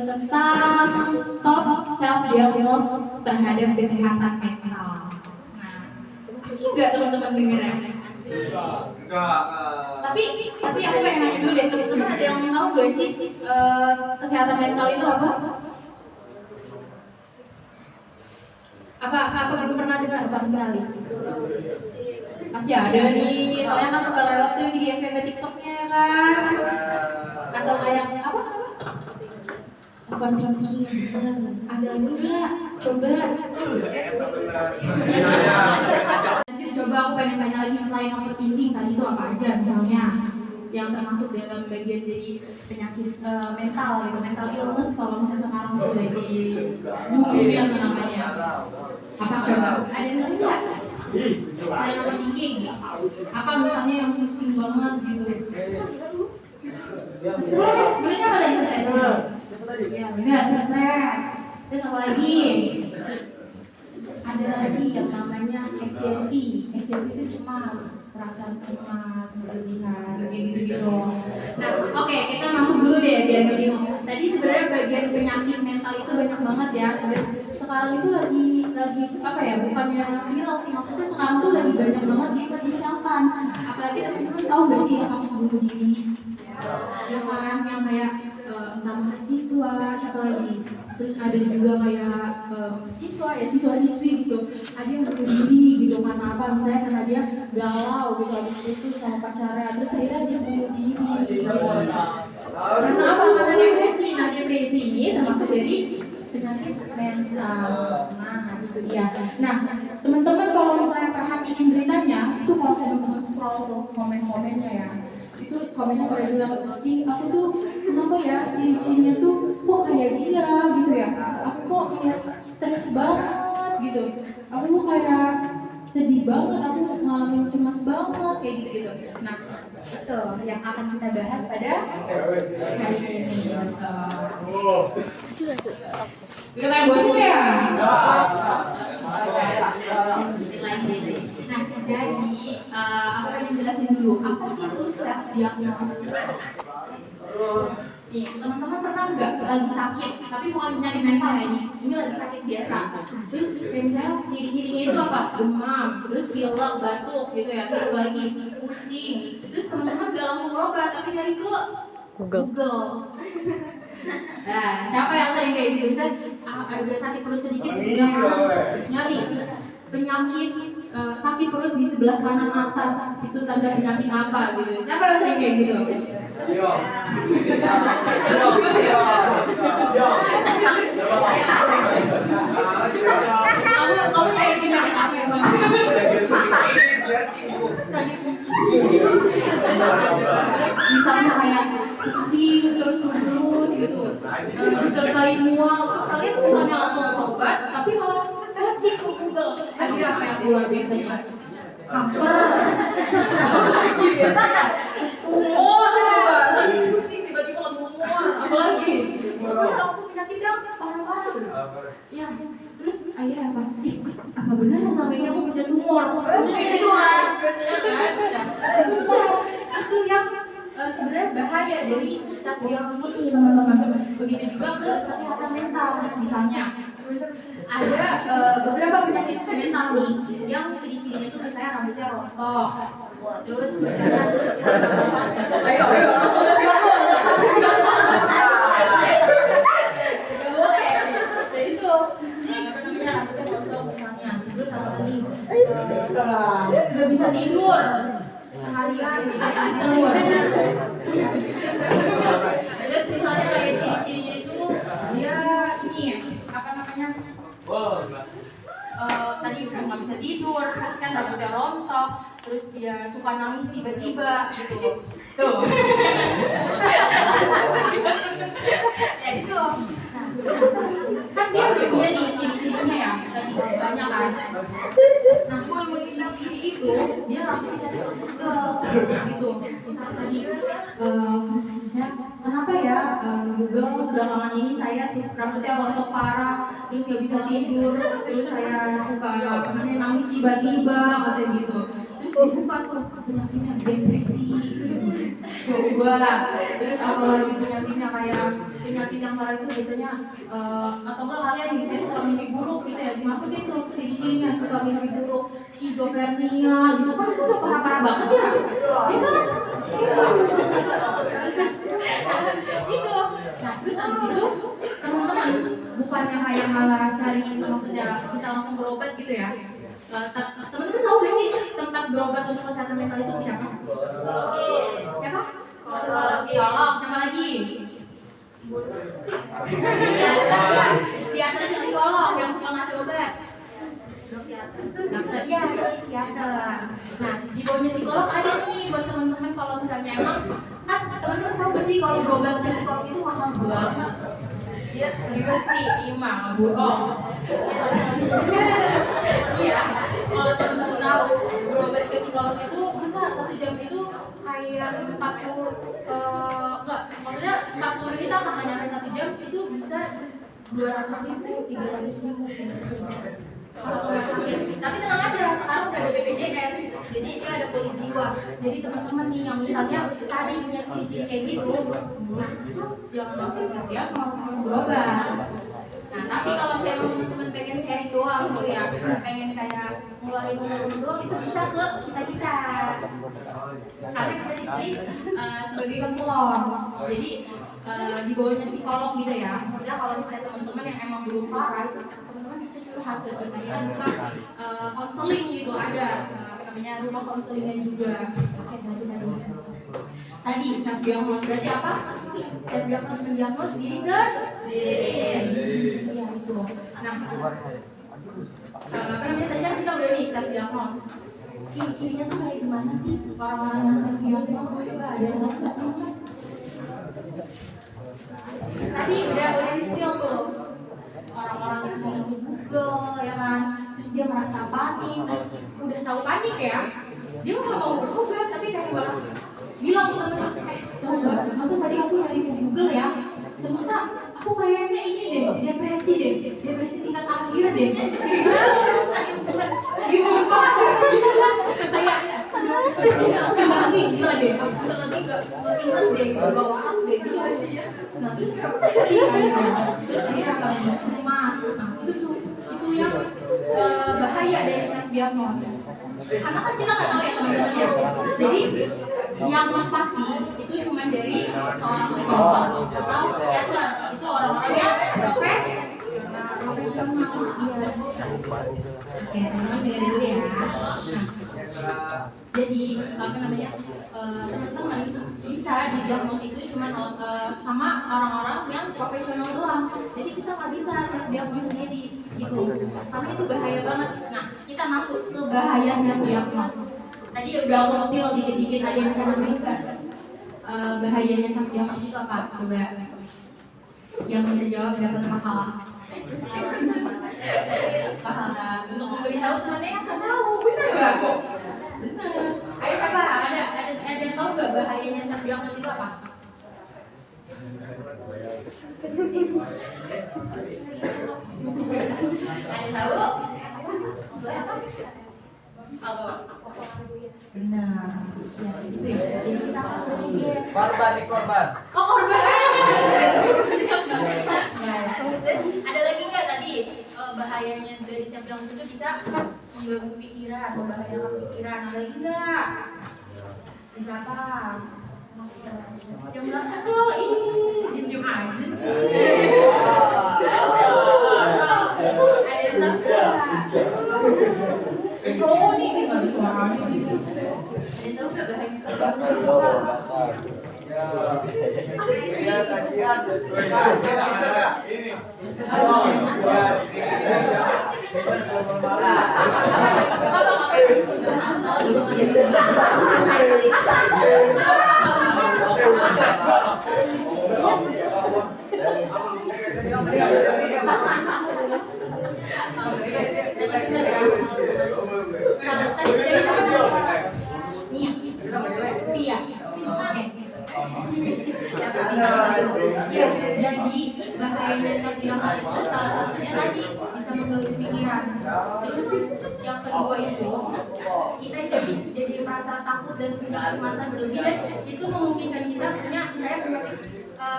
tentang stop self diagnose terhadap kesehatan mental. Nah, asik nggak teman-teman dengernya? Enggak. Tapi aku pengen nanya dulu deh, teman-teman ada yang tahu nggak sih kesehatan mental itu apa? Apa belum pernah dengar sama sekali? Pasti ada nih, soalnya kan suka lewat tuh di FYP TikToknya ya kan? Atau kayak apa? Overthinking. Ada enggak? Coba. Nanti coba aku pengen tanya lagi selain overthinking tadi itu apa aja misalnya yang termasuk dalam bagian jadi penyakit mental gitu, mental illness kalau misalnya sekarang sudah di booming namanya. Apa coba? Ada yang tahu nggak? Selain overthinking, apa misalnya yang pusing banget gitu? Stres, sebenarnya apa tadi stres? Ya benar, stres. Terus apa lagi? Ada lagi yang namanya anxiety. Anxiety itu cemas, perasaan cemas, berlebihan, kayak gitu-gitu. Nah, oke, kita masuk dulu deh biar nggak bingung. Tadi sebenarnya bagian penyakit mental itu banyak banget ya. Dan sekarang itu lagi apa ya? Bukannya viral sih, maksudnya sekarang tuh lagi banyak banget diperbincangkan. Apalagi teman-teman tahu nggak sih kasus bunuh diri? Ya kan, yang kayak entah mahasiswa, siapa lagi? Terus ada juga kayak siswa-siswi gitu, ada yang bunuh diri gitu karena apa? Misalnya karena dia galau gitu habis itu sama pacarnya, terus akhirnya dia bunuh diri gitu. Karena apa? Karena depresi. Nah, depresi ini termasuk dari penyakit mental. Nah, itu dia. Nah, teman-teman kalau misalnya perhatiin beritanya, itu kalau teman-teman scroll komen-komennya ya, itu komennya pada bilang, ih aku tuh kenapa ya ciri-cirinya tuh kok kayak dia gitu ya, aku kok kayak stres banget gitu, aku tuh kayak sedih banget, aku ngalamin cemas banget kayak gitu-gitu. Nah, itu yang akan kita bahas pada hari ini gitu. Udah kayak bosan ya? Nah, jadi aku pengen jelasin dulu apa sih itu self diagnosis. Nih, teman-teman pernah nggak lagi sakit, tapi bukan penyakit mental ya ini lagi sakit biasa. Terus kayak misalnya ciri-cirinya itu apa? Demam, terus pilek, batuk gitu ya, terus lagi pusing. Terus teman-teman nggak langsung berobat, tapi nyari ke Google. Nah, siapa yang sering kayak gitu? Misalnya agak sakit perut sedikit di sebelah kanan, nyari penyakit sakit perut di sebelah kanan atas, itu tanda penyakit apa gitu? Siapa yang sering kayak gitu? Kamu yang penyakit apa ya, Bang? Terus misalnya kayak pusing terus gitu, disertai mual, terus kalian bukannya langsung berobat, tapi malah searching ke Google. Akhirnya apa yang keluar biasanya? Kanker, biasanya tumor, lagi pusing tiba-tiba tumor, apalagi langsung penyakit yang parah-parah. Ya, terus akhirnya apa? Apa benar selama ini aku punya tumor? Kayak gitu kan, biasanya kan. Tumor itu yang sebenarnya bahaya dari self diagnosis ini, teman-teman. Begitu juga ke kesehatan mental. Misalnya ada beberapa penyakit mental nih yang ciri-cirinya itu misalnya rambutnya rontok, terus misalnya ayo nggak boleh ya itu apa namanya, rambutnya rontok misalnya. Terus apa lagi, nggak bisa tidur seharian, tidur. Terus misalnya kayak ciri-cirinya itu dia ini ya, apa namanya, tadi udah nggak bisa tidur, terus kan rambutnya rontok, terus dia suka nangis tiba-tiba gitu. Tuh. Ya itu. Kan dia udah punya nih ciri-cirinya ya, tadi banyak kan. Nah, kalau ciri-ciri itu dia langsung cari ke Google gitu. Misalnya tadi, misalnya kenapa ya Google belakangan ini saya rambutnya rontok parah, terus nggak bisa tidur, terus saya suka nangis tiba-tiba katanya gitu. Terus dibuka tuh penyakitnya depresi, coba. Terus apalagi penyakitnya kayak penyakit yang parah itu biasanya atau enggak kalian misalnya suka mimpi buruk gitu ya, dimasukin tuh ciri-cirinya suka mimpi buruk, skizofrenia gitu kan, itu udah parah-parah banget ya, ya kan? Itu. Nah terus abis itu teman-teman bukannya kayak malah cari itu, maksudnya kita langsung berobat gitu ya. Teman-teman tahu gak sih tempat berobat untuk kesehatan mental itu siapa? Siapa? Psikolog. Siapa lagi? Di atas psikolog yang suka ngasih obat. Dokter, ya, psikiater. Nah, di bawahnya psikolog ada nih buat teman-teman kalau misalnya emang kan teman-teman tahu gak sih kalau berobat ke psikolog itu mahal banget. Iya, serius nih, iya mah bohong. Iya, kalau teman-teman tahu berobat ke psikolog itu bisa 1 jam itu kayak 40 enggak, maksudnya 40 kita nggak nyampe 1 jam itu bisa 200.000, 300.000 kalau ke rumah sakit. Tapi tenang aja, sekarang udah ada BPJS, jadi dia ada poli jiwa. Jadi teman-teman nih yang misalnya tadi punya ciri-ciri kayak gitu, nah itu yang langsung siap mau langsung berobat. Nah tapi kalau saya teman-teman pengen sharing doang tuh ya, pengen kayak ngeluarin umur doang, itu bisa ke kita. Karena kita di sini sebagai konselor, jadi di bawahnya psikolog gitu ya. Maksudnya kalau misalnya teman-teman yang emang belum parah itu teman-teman bisa curhat ke kita. Kita buka konseling gitu, ada namanya rumah konselingnya juga. Oke, tadi self diagnosis berarti apa? Self diagnosis mendiagnos diri sendiri. Iya itu. Nah, apa namanya tadi kan kita udah nih self diagnosis. Ciri-cirinya tuh kayak gimana sih orang-orang yang self diagnosis? Coba ada yang tahu nggak teman-teman? Tadi udah di spill tuh. Orang-orang yang cari di Google ya kan, terus dia merasa panik, udah tahu panik ya, dia nggak mau berobat tapi kayak malah bilang ke temen, tahu nggak, masa tadi aku nyari di Google ya, ternyata aku kayaknya ini deh, depresi tingkat akhir deh, sedih banget, kayak bentar lagi gila deh, bentar lagi nggak inget deh, nggak waras deh, gitu. Nah terus akhirnya lagi cemas. Nah itu yang bahaya dari self diagnosis. Karena kan kita nggak tahu ya teman-teman ya. Jadi diagnos pasti itu cuma dari seorang psikolog atau psikiater. Itu orang-orang yang profesional. Iya. Oke, teman-teman dengerin dulu ya. Nah, jadi apa namanya teman-teman bisa didiagnos itu cuma sama orang-orang yang profesional doang. Jadi kita nggak bisa self diagnos sendiri gitu, karena itu bahaya banget. Nah kita masuk ke bahaya self diagnos. Tadi udah aku spill dikit-dikit, ada yang bisa nambahin nggak? Bahayanya self diagnos itu apa? Coba yang bisa jawab dapat pahala. Pahala untuk memberitahu temannya yang nggak tahu, benar nggak? Benar. Ayo siapa? Ada yang tahu nggak bahayanya self diagnosis itu apa? Ada yang tahu? Apa? Benar. Ya itu ya. Jadi kita harus korban. Oh korban. Terus ada lagi nggak tadi bahayanya dari self diagnosis itu bisa mengganggu pikiran, membahayakan pikiran. Ada lagi nggak? Bisa apa? Yang belakang dong, diem aja nih. Ada yang tahu nggak? Cowok nih, nggak ada suaranya. Ada yang tahu nggak bahayanya self diagnosis itu apa? Iya. Ya, jadi bahayanya self diagnosis itu salah satunya tadi bisa mengganggu pikiran. Terus yang kedua itu kita jadi merasa takut dan punya kecemasan berlebih, dan itu memungkinkan kita punya penyakit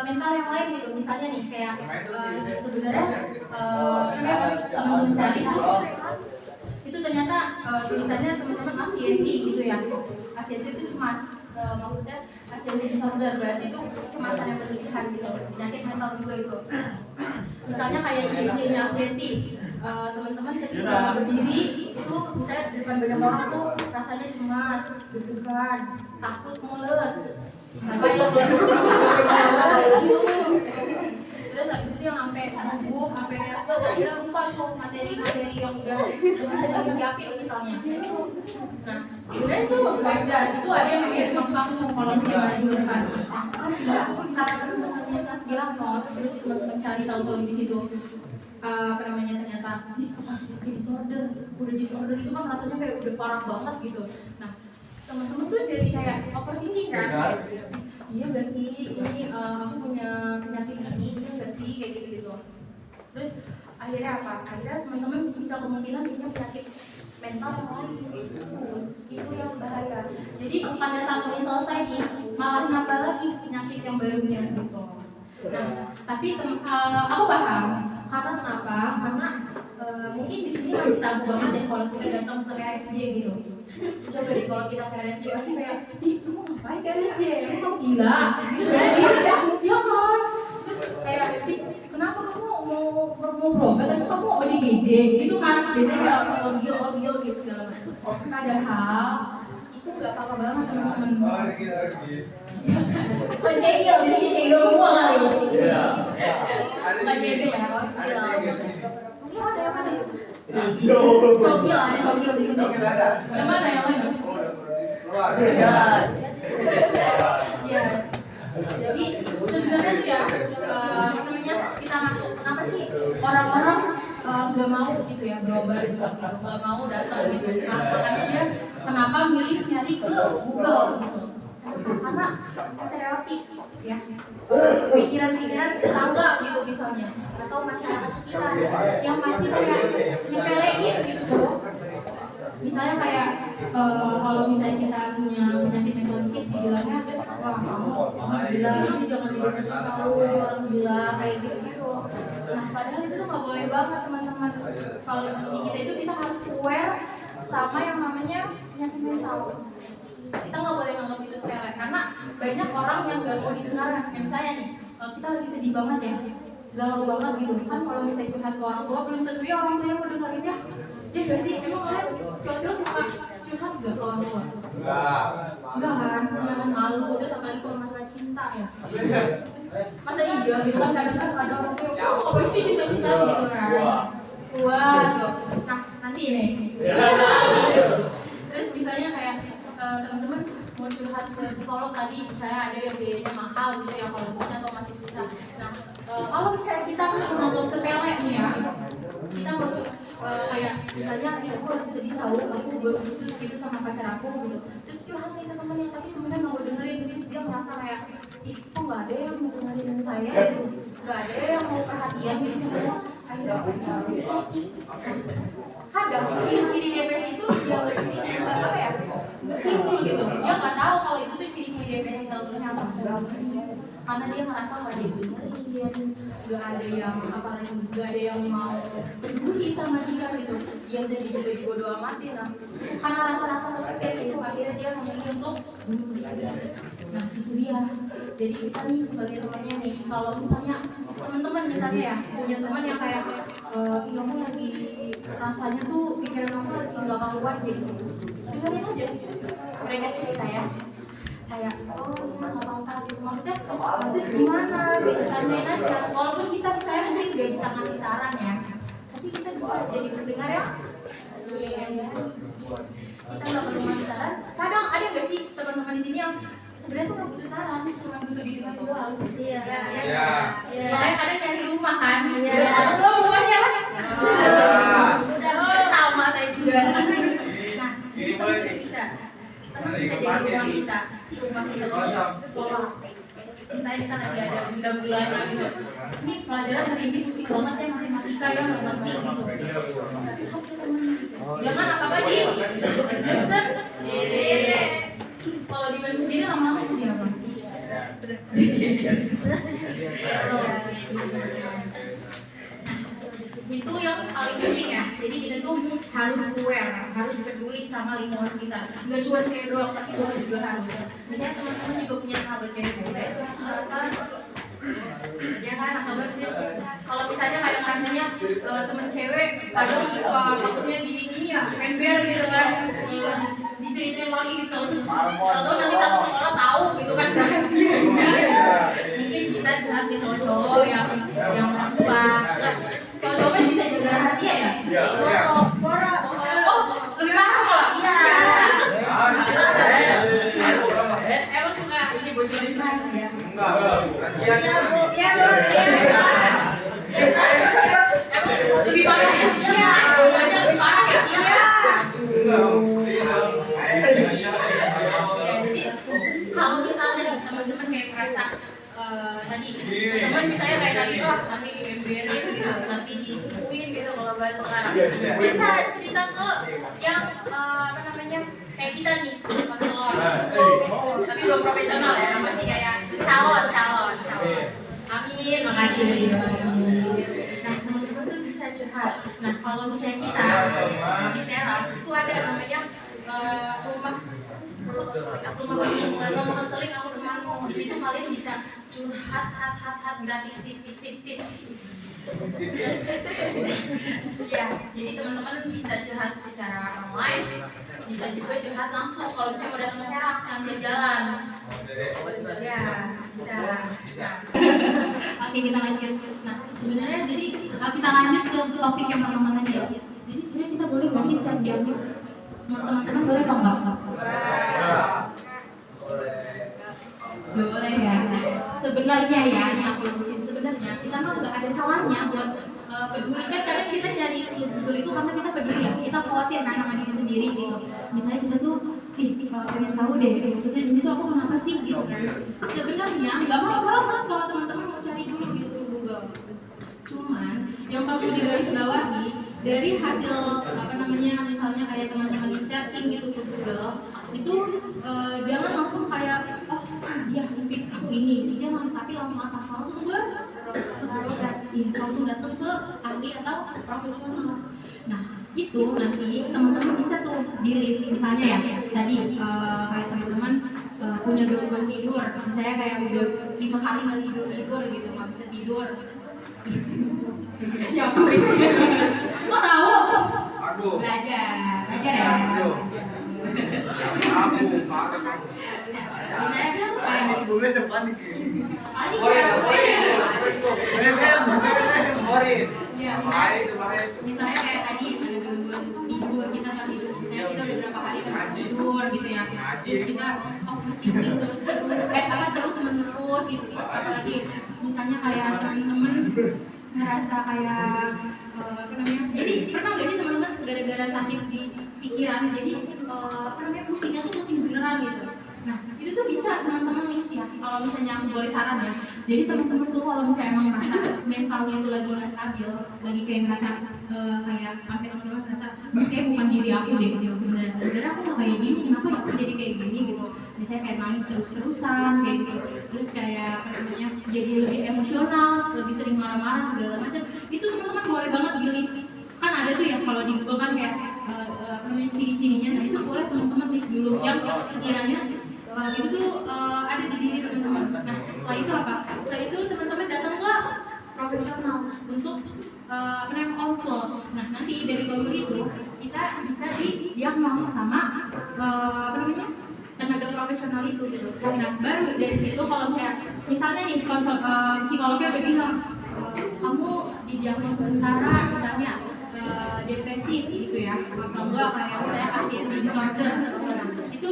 mental yang lain gitu. Misalnya nih kayak sebenarnya namanya pas teman-teman cari itu ternyata tulisannya teman-teman ACND gitu ya. ACND itu cemas, maksudnya ACND disorder, berarti itu kecemasan yang berlebihan gitu, penyakit mental juga itu. Misalnya kayak ciri-cirinya ACND, teman-teman ketika berdiri itu misalnya di depan banyak orang tuh rasanya cemas, deg-degan, takut, mules. Apa yang terus habis itu yang sampai gugup, sampai nervous, akhirnya lupa tuh materi-materi yang udah disiapin misalnya. Nah, sebenarnya itu wajar, itu ada yang kayak panggung kalau misalnya maju ke depan. Karena teman-temannya self diagnose, terus mencari tahu-tahu di situ ternyata disorder, udah disorder itu kan rasanya kayak udah parah banget gitu. Nah, teman-teman tuh jadi kayak overthinking kan? Iya gak sih, ini aku punya penyakit ini, iya gak sih, kayak gitu-gitu. Terus akhirnya apa? Akhirnya teman-teman bisa kemungkinan punya penyakit mental yang lain. Itu yang bahaya. Jadi pada saat ini selesai nih, malah nambah lagi penyakit yang barunya gitu. Nah, tapi aku paham. Karena kenapa? Karena mungkin di sini masih tabu banget ya kalau kita datang ke RSJ gitu. Coba deh kalau kita ke RSJ pasti kayak, ih kamu ngapain ke RSJ? Kamu gila? Gitu kan? Iya kan? Terus kayak, kenapa kamu mau berobat? Tapi kamu ODGJ gitu kan? Biasanya kayak langsung orgil gitu segala macam. Padahal itu nggak apa-apa banget teman-teman. Bukan cegil, di sini cegil semua kali. Bukan cegil ya, ini ada yang mana? Cogil, ada cogil di sini. Yang mana yang mana? Iya. Jadi sebenarnya tuh ya, namanya kita masuk. Kenapa sih orang-orang nggak mau gitu ya berobat gitu, nggak mau datang gitu. Makanya dia kenapa milih nyari ke Google gitu. Karena stereotip ya, pikiran-pikiran tetangga gitu misalnya, atau masyarakat sekitar yang masih kayak nyepelein gitu tuh. Misalnya kayak kalau misalnya kita punya penyakit mental dikit, dibilangnya wah kamu gila, jangan dideketin tahu orang gila kayak gitu. Nah padahal itu tuh nggak boleh banget teman-teman. Kalau di kita itu kita harus aware sama yang namanya penyakit mental. Kita nggak boleh nganggap itu sepele karena banyak orang yang nggak mau didengarkan. Kayak saya nih, kita lagi sedih banget ya, galau banget gitu kan. Kalau misalnya curhat ke orang tua, belum tentu ya orang tuanya mau dengerin ya. Ya gak sih, emang kalian cowok-cowok suka curhat gak ke orang tua? Enggak kan, jangan malu. Terus apalagi kalau masalah cinta ya. Masa iya gitu kan, kadang-kadang ada orang tua apa sih cinta-cinta gitu kan. Wah gitu. Nah nanti ini. Terus misalnya kayak teman-teman mau curhat ke psikolog tadi, saya ada yang biayanya mahal gitu ya kalau di sini atau masih susah. Nah kalau misalnya kita menganggap sepele nih ya, kita mau kayak misalnya aku lagi sedih tahu, aku putus gitu sama pacar aku gitu, terus curhat nih ke temennya tapi temennya nggak mau dengerin, terus dia merasa kayak ih kok nggak ada yang mau dengerin saya gitu, nggak ada yang mau perhatian gitu sama akhirnya depresi. Kadang ciri-ciri depresi itu dia nggak ciri apa ya, nggak timbul gitu, dia nggak tahu kalau itu tuh ciri-ciri depresi, tahu-tahunya apa karena dia ngerasa nggak didengerin, nggak ada yang apalagi nggak ada yang mau peduli sama dia gitu, dia jadi juga dibodoh amatin. Nah karena rasa-rasa kesepian itu akhirnya dia memilih untuk nah itu dia. Jadi kita nih sebagai temannya nih, kalau misalnya teman-teman misalnya ya punya teman yang kayak kamu lagi rasanya tuh pikiran aku lagi nggak karuan gitu, dengerin aja mereka cerita ya, kayak oh ya nggak apa-apa gitu, maksudnya terus gimana gitu, tanyain aja. Walaupun kita saya mungkin nggak bisa ngasih saran ya, tapi kita bisa jadi pendengar ya. Kita nggak perlu ngasih saran. Kadang ada nggak sih teman-teman di sini yang sebenarnya tuh nggak butuh saran, cuma butuh didengarin doang. Iya. Makanya kadang nyari rumah kan. Iya. Atau bukannya kan? Udah sama saya juga. Nah, jadi teman bisa jadi rumah kita pola. Misalnya kita lagi ada benda-bendanya gitu, ini pelajaran hari ini pusing banget ya, matematika ya nggak ngerti gitu, terus kasih tahu ke temen, jangan apa-apa di Johnson. Kalau di sendiri lama-lama itu dia apa? itu yang paling penting ya. Jadi kita tuh harus aware, harus peduli sama lingkungan kita. Nggak cuma cewek doang, tapi cowok juga harus. Misalnya teman-teman juga punya sahabat cewek, ya kan? Atau enggak sih? Kalau misalnya kayak rasanya temen cewek kadang suka takutnya di ini ya, ember gitu kan, diceritain lagi gitu, terus tahu nanti satu sekolah tahu gitu kan rahasia. Mungkin kita curhat ke cowok-cowok yang suka, cowok-cowok bisa jaga rahasia ya. Lebih paham lah. Iya. Emang suka ini bocorin rahasia. Lebih parah ya? Iya. Jawabannya lebih parah ya? Iya. Jadi kalau misalnya nih teman-teman kayak merasa tadi teman misalnya kayak tadi nanti diemberin gitu, nanti dicepuin gitu kalau bahasa sekarang. Bisa cerita ke yang apa namanya kayak kita nih, tapi belum profesional ya, masih kayak calon. Amin, makasih udah didoain. Nah, teman-teman tuh bisa curhat. Nah, kalau misalnya kita di Serang itu ada namanya rumah konseling aku rumahmu. Di situ kalian bisa curhat gratis tis. Ya, jadi teman-teman bisa curhat secara online, bisa juga curhat langsung. Kalau saya mau datang ke Serang, sambil jalan. Ya, bisa. Nah, oke kita lanjut. Nah, sebenarnya jadi kita lanjut ke topik yang pertama tadi ya. Jadi sebenarnya kita boleh nggak sih self diagnose? Teman-teman boleh apa enggak? Boleh ya. Sebenarnya ya, ini aku urusin sebenarnya kita mah nggak ada salahnya buat peduli. Kan kadang kita nyari peduli itu karena kita peduli ya, kita khawatir kan sama diri sendiri gitu. Misalnya kita tuh pengen tahu deh maksudnya ini tuh aku kenapa sih gitu kan. Sebenarnya nggak apa-apa banget kalau teman-teman mau cari dulu gitu ke Google. Cuman yang perlu digarisbawahi dari hasil apa namanya misalnya kayak teman-teman searching gitu ke Google itu jangan langsung kayak dia fix aku ini, jangan, tapi langsung langsung datang ke ahli atau profesional. Nah itu nanti teman-teman bisa tuh di list misalnya ya tadi kayak teman-teman punya gangguan tidur, misalnya kayak udah 5 hari nggak tidur gitu, nggak bisa tidur. Ya aku itu. Kok tahu? Belajar ya. Misalnya kayak boleh cepat nih. Misalnya kayak tadi ada gangguan tidur, kita nggak tidur, misalnya kita udah berapa hari nggak bisa tidur gitu ya, terus kita overthinking terus menerus gitu, terus apalagi misalnya kayak teman-teman ngerasa kayak apa namanya, jadi pernah nggak sih teman-teman gara-gara sakit di pikiran jadi apa namanya pusingnya tuh pusing beneran gitu. Nah itu tuh bisa teman-teman list ya, kalau misalnya aku boleh saran ya. Jadi teman-teman tuh kalau misalnya emang merasa mentalnya itu lagi nggak stabil, lagi kayak ngerasa kayak sampai teman-teman ngerasa kayak bukan diri aku deh gitu. Sebenarnya aku nggak kayak gini, kenapa ya aku jadi kayak gini gitu. Misalnya kayak nangis terus-terusan kayak gitu, terus kayak apa namanya jadi lebih emosional, lebih sering marah-marah segala macam. Itu teman-teman boleh banget di list. Kan ada tuh ya kalau di Google kan kayak apa namanya ciri-cirinya. Nah itu boleh teman-teman list dulu yang sekiranya itu tuh ada di diri teman-teman. Nah setelah itu apa? Setelah itu teman-teman datang ke profesional untuk apa namanya konsul. Nah nanti dari konsul itu kita bisa didiagnos sama apa namanya tenaga profesional itu gitu. Nah baru dari situ kalau misalnya nih konsul psikolognya udah bilang kamu didiagnos sementara misalnya depresi gitu ya, atau enggak kayak misalnya anxiety disorder. Nah itu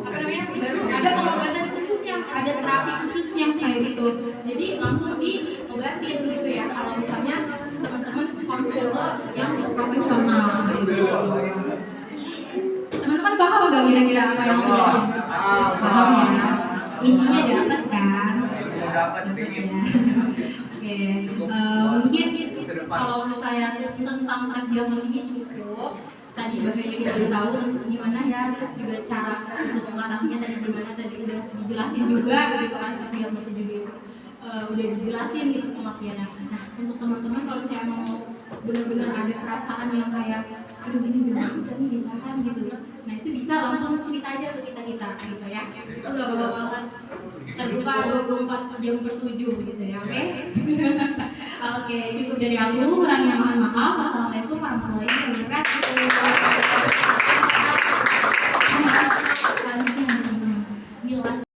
apa namanya baru ada pengobatan khususnya, ada terapi khususnya kayak gitu. Jadi langsung diobatin gitu ya kalau misalnya teman-teman konsul ke yang profesional gitu. Teman-teman paham nggak kira-kira apa yang aku jelasin? Paham ya? Intinya dapat kan? Dapat ya. Oke, mungkin kalau misalnya tentang self diagnosis ini cukup. Tadi bahayanya kita udah tahu gimana ya, terus juga cara untuk mengatasinya tadi gimana, tadi udah dijelasin juga gitu kan, self diagnosis juga itu udah dijelasin gitu pengertiannya. Nah untuk teman-teman kalau saya mau benar-benar ada perasaan yang kayak aduh ini udah gak bisa nih ditahan gitu. Nah itu bisa langsung cerita aja ke kita gitu ya. Itu gak apa-apa banget. Terbuka 24 jam per 7 gitu ya, oke? Oke, cukup dari aku. Kurangnya mohon maaf. Wassalamualaikum warahmatullahi wabarakatuh.